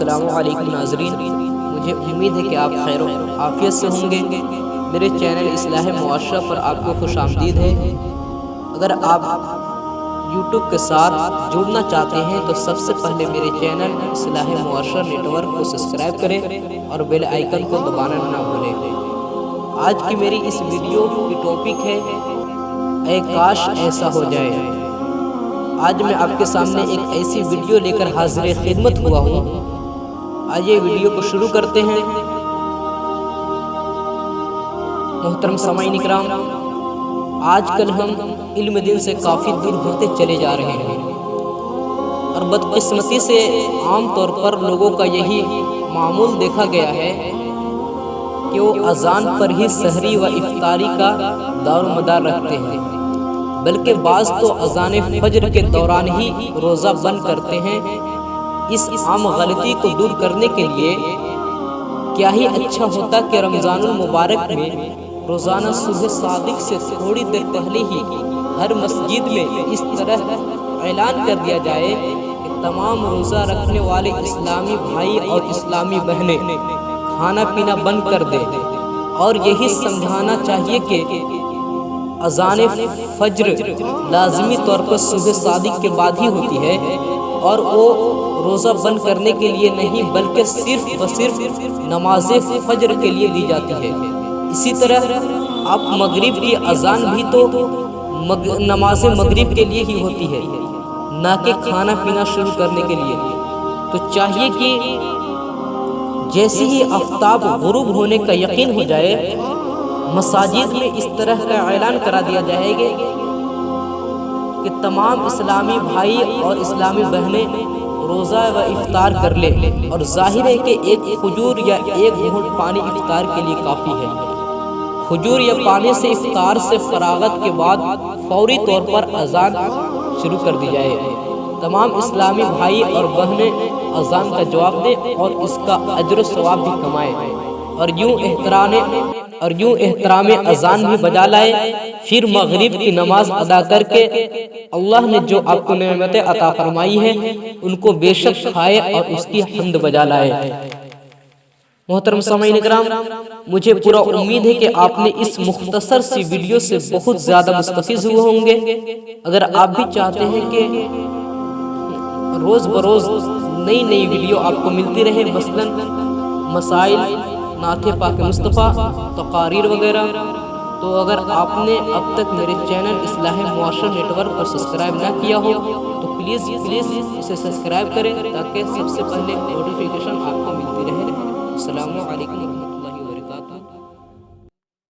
السلام علیکم ناظرین، مجھے امید ہے کہ آپ خیر و عافیت سے ہوں گے۔ میرے چینل اصلاح معاشرہ پر آپ کو خوش آمدید ہے۔ اگر آپ یوٹیوب کے ساتھ جڑنا چاہتے ہیں تو سب سے پہلے میرے چینل اصلاح معاشرہ نیٹ ورک کو سبسکرائب کریں اور بیل آئیکن کو دبانا نہ بھولیں۔ آج کی میری اس ویڈیو کی ٹاپک ہے اے کاش ایسا ہو جائے۔ آج میں آپ کے سامنے ایک ایسی ویڈیو لے کر حاضر خدمت ہوا ہوں۔ آئیے ویڈیو کو شروع کرتے ہیں۔ محترم سامعین کرام، آج کل ہم علم دین سے کافی دور ہوتے چلے جا رہے ہیں، اور بدقسمتی سے عام طور پر لوگوں کا یہی معمول دیکھا گیا ہے کہ وہ اذان پر ہی سحری و افطاری کا دار و مدار رکھتے ہیں، بلکہ بعض تو اذان فجر کے دوران ہی روزہ بند کرتے ہیں۔ اس عام غلطی کو دور کرنے کے لیے کیا ہی اچھا ہوتا کہ رمضان المبارک میں روزانہ صبح صادق سے تھوڑی دیر پہلے ہی ہر مسجد میں اس طرح اعلان کر دیا جائے کہ تمام روزہ رکھنے والے اسلامی بھائی اور اسلامی بہنیں کھانا پینا بند کر دیں، اور یہی سمجھانا چاہیے کہ اذان فجر لازمی طور پر صبح صادق کے بعد ہی ہوتی ہے، اور وہ روزہ بند کرنے کے لیے نہیں بلکہ صرف و صرف نماز فجر کے لیے دی جاتی ہے۔ اسی طرح آپ مغرب کی اذان بھی تو نماز مغرب کے لیے ہی ہوتی ہے، نہ کہ کھانا پینا شروع کرنے کے لیے۔ تو چاہیے کہ جیسے ہی آفتاب غروب ہونے کا یقین ہو جائے، مساجد میں اس طرح کا اعلان کرا دیا جائے گا کہ تمام اسلامی بھائی اور اسلامی بہنیں روزہ و افطار کر لیں، اور ظاہر ہے کہ ایک کھجور یا ایک گھونٹ پانی افطار کے لیے کافی ہے۔ کھجور یا پانی سے افطار سے فراغت کے بعد فوری طور پر اذان شروع کر دی جائے۔ تمام اسلامی بھائی اور بہنیں اذان کا جواب دیں اور اس کا اجر و ثواب بھی کمائیں، اور یوں احترام اذان بھی بجا لائے۔ پھر مغرب کی نماز ادا کر کے اللہ نے جو آپ کو نعمتیں عطا فرمائی ہیں ان کو بے شک کھائے اور اس کی حمد بجا لائے۔ محترم سامعین کرام، مجھے پورا امید ہے کہ آپ نے اس مختصر سی ویڈیو سے بہت زیادہ مستفید ہوئے ہوں گے۔ اگر آپ بھی چاہتے ہیں کہ روز بروز نئی ویڈیو آپ کو ملتی رہے، مثلا مسائل، نعت پاک مصطفیٰ، تقاریر وغیرہ، تو اگر آپ نے اب تک میرے چینل اصلاح معاشرہ نیٹ ورک کو سبسکرائب نہ کیا ہو تو پلیز اسے سبسکرائب کریں تاکہ سب سے پہلے نوٹیفیکیشن آپ کو ملتی رہے۔ السلام علیکم ورحمۃ اللہ۔